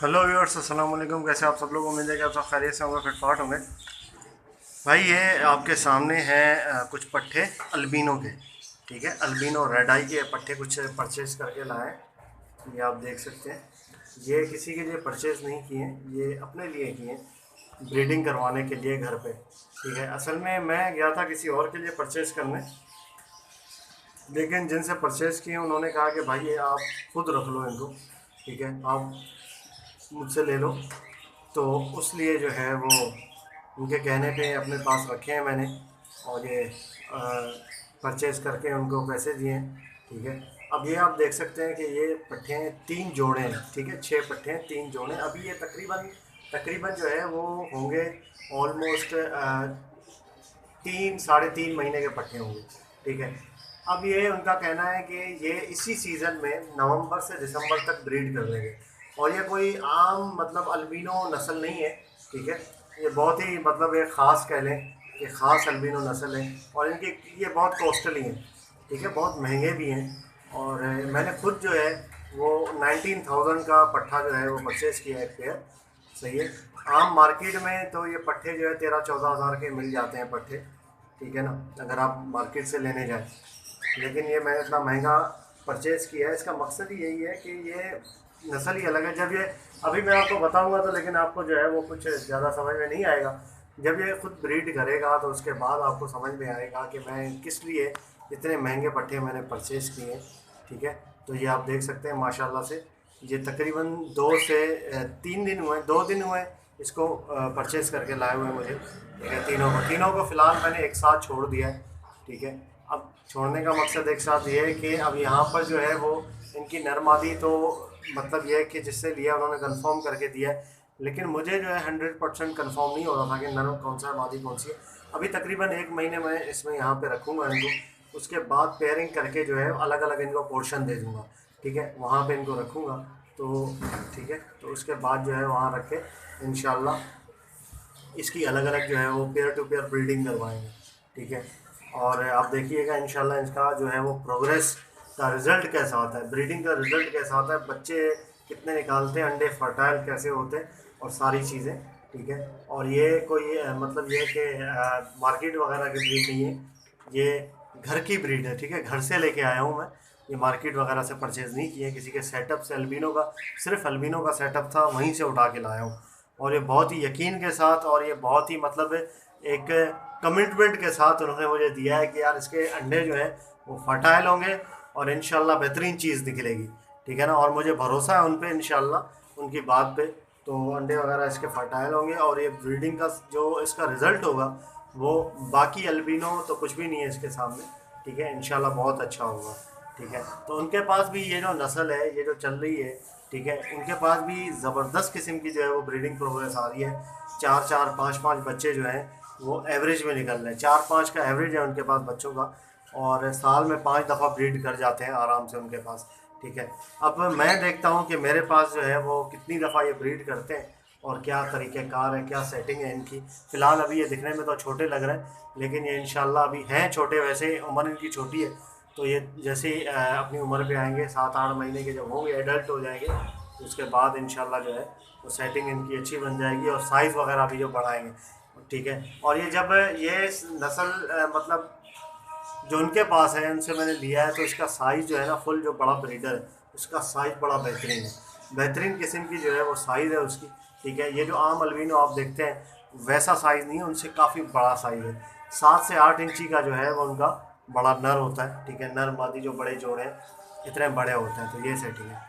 Hello viewers, अस्सलाम वालेकुम। कैसे आप सब लोग? उम्मीद है कि आप सब खैरियत से होंगे, फिटफाट होंगे। भाई ये आपके सामने हैं कुछ पट्ठे अल्बिनो के। ठीक है, अल्बिनो रेड आई के पट्ठे कुछ परचेज़ करके लाए। ये आप देख सकते हैं, ये किसी के लिए परचेज़ नहीं किए, ये अपने लिए किए, ब्रीडिंग करवाने के लिए घर पे। ठीक है, असल में मैं गया था किसी और के लिए परचेज़ करने, लेकिन जिनसे परचेज़ किए उन्होंने कहा कि भाई ये आप खुद रख लो इनको। ठीक है, आप मुझसे ले लो। तो उस लिए जो है वो उनके कहने पे अपने पास रखे हैं मैंने, और ये परचेज़ करके उनको पैसे दिए हैं। ठीक है, अब ये आप देख सकते हैं कि ये पट्ठे हैं, 3 जोड़े हैं। ठीक है, 6 पट्ठे हैं, 3 जोड़े। अभी ये तकरीबन तकरीबन जो है वो होंगे ऑलमोस्ट 3 साढ़े 3 महीने के पट्टे होंगे। ठीक है, अब ये उनका कहना है कि ये इसी सीज़न में नवंबर से दिसंबर तक ब्रीड कर लेंगे, और ये कोई आम मतलब अल्बिनो नस्ल नहीं है। ठीक है, ये बहुत ही मतलब एक ख़ास कह लें कि ख़ास अल्बिनो नस्ल है, और इनके ये बहुत कॉस्टली हैं। ठीक है, बहुत महंगे भी हैं। और मैंने खुद जो है वो 19,000 का पट्ठा जो है वो परचेज़ किया है, एक पेयर। सही है, आम मार्केट में तो ये पट्ठे जो है 13-14 हज़ार के मिल जाते हैं पट्ठे। ठीक है ना, अगर आप मार्केट से लेने जाएं, लेकिन ये मैंने इतना महंगा परचेज़ किया है। इसका मकसद ही यही है कि ये नस्ल ही अलग है। जब ये अभी मैं आपको बताऊंगा तो, लेकिन आपको जो है वो कुछ ज़्यादा समझ में नहीं आएगा। जब ये खुद ब्रीड करेगा तो उसके बाद आपको समझ में आएगा कि मैं किस लिए इतने महंगे पट्ठे मैंने परचेज़ किए हैं। ठीक है, तो ये आप देख सकते हैं माशाल्लाह से, ये तकरीबन 2 से 3 दिन हुए, 2 दिन हुए इसको परचेज़ करके लाए हुए मुझे। ठीक है, तीनों को फ़िलहाल मैंने एक साथ छोड़ दिया है। ठीक है, अब छोड़ने का मकसद एक साथ ये है कि अब यहाँ पर जो है वो इनकी नर मादी तो मतलब ये है कि जिससे लिया उन्होंने कंफर्म करके दिया है, लेकिन मुझे जो है 100% कंफर्म नहीं हो रहा था कि नर कौन सा है, मादी कौन सी है। अभी तकरीबन 1 महीने में इसमें यहाँ पे रखूँगा इनको, उसके बाद पेयरिंग करके जो है अलग अलग इनको पोर्शन दे दूँगा। ठीक है, वहाँ पे इनको रखूँगा। तो ठीक है, तो उसके बाद जो है वहाँ रख के इंशाल्लाह इसकी अलग अलग जो है वो पेयर टू पेयर ब्रीडिंग करवाएंगे। ठीक है, और आप देखिएगा इंशाल्लाह इसका जो है वो प्रोग्रेस का रिज़ल्ट कैसा आता है, ब्रीडिंग का रिज़ल्ट कैसा आता है, बच्चे कितने निकालते हैं, अंडे फर्टाइल कैसे होते हैं, और सारी चीज़ें। ठीक है, और ये कोई मतलब ये कि मार्केट वगैरह की ब्रीड नहीं है, ये घर की ब्रीड है। ठीक है, घर से लेके आया हूँ मैं, ये मार्केट वगैरह से परचेज़ नहीं किए, किसी के सेटअप से अल्बिनो का, सिर्फ अल्बिनो का सेटअप था, वहीं से उठा के लाया हूँ। और ये बहुत ही यकीन के साथ, और ये बहुत ही मतलब एक कमिटमेंट के साथ उन्होंने मुझे दिया है कि यार इसके अंडे जो हैं वो फर्टाइल होंगे, और इंशाल्लाह बेहतरीन चीज़ निकलेगी। ठीक है ना, और मुझे भरोसा है उन पे इंशाल्लाह, उनकी बात पे। तो अंडे वगैरह इसके फर्टाइल होंगे, और ये ब्रीडिंग का जो इसका रिज़ल्ट होगा वो बाकी अल्बिनो तो कुछ भी नहीं है इसके सामने। ठीक है, इंशाल्लाह बहुत अच्छा होगा। ठीक है, तो उनके पास भी ये जो नस्ल है, ये जो चल रही है, ठीक है, उनके पास भी ज़बरदस्त किस्म की जो है वो ब्रीडिंग प्रोग्रेस आ रही है। 4-4 5-5 बच्चे जो हैं वो एवरेज में निकल रहे हैं, 4-5 का एवरेज है उनके पास बच्चों का, और साल में 5 दफ़ा ब्रीड कर जाते हैं आराम से उनके पास। ठीक है, अब मैं देखता हूँ कि मेरे पास जो है वो कितनी दफ़ा ये ब्रीड करते हैं, और क्या तरीक़ेकार है, क्या सेटिंग है इनकी। फ़िलहाल अभी ये दिखने में तो छोटे लग रहे हैं, लेकिन ये इंशाल्लाह अभी हैं छोटे, वैसे उम्र इनकी छोटी है। तो ये जैसे ही अपनी उम्र पे आएंगे, 7-8 महीने के जब होंगे, एडल्ट हो जाएंगे, तो उसके बाद इंशाल्लाह जो है वो सेटिंग इनकी अच्छी बन जाएगी, और साइज़ वगैरह भी जो बढ़ाएंगे। ठीक है, और ये जब ये नस्ल मतलब जो उनके पास है, उनसे मैंने लिया है, तो इसका साइज़ जो है ना, फुल जो बड़ा ब्रीडर है उसका साइज़ बड़ा बेहतरीन है, बेहतरीन किस्म की जो है वो साइज़ है उसकी। ठीक है, ये जो आम अल्बिनो आप देखते हैं वैसा साइज़ नहीं है, उनसे काफ़ी बड़ा साइज़ है। 7 से 8 इंची का जो है वो उनका बड़ा नर होता है। ठीक है, नर मादी जो बड़े जोड़े हैं इतने बड़े होते हैं, तो ये सेटिंग है।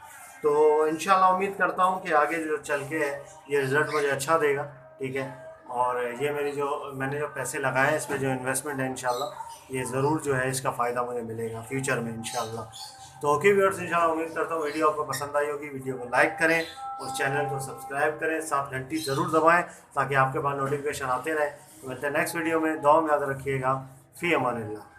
तो इंशाल्लाह उम्मीद करता हूँ कि आगे जो चल के है ये रिज़ल्ट मुझे अच्छा देगा। ठीक है, और ये मैंने जो पैसे लगाए हैं इसमें, जो इन्वेस्टमेंट है, इंशाल्लाह ये ज़रूर जो है इसका फ़ायदा मुझे मिलेगा फ्यूचर में इंशाल्लाह। तो ओके व्यूअर्स, इंशाल्लाह उम्मीद करता हूँ वीडियो आपको पसंद आई होगी। वीडियो को लाइक करें और चैनल को सब्सक्राइब करें, साथ घंटी ज़रूर दबाएँ ताकि आपके पास नोटिफिकेशन आते रहें। तो मिलते हैं नेक्स्ट वीडियो में, दुआ में याद रखिएगा। फ़ी अमानिल्लाह।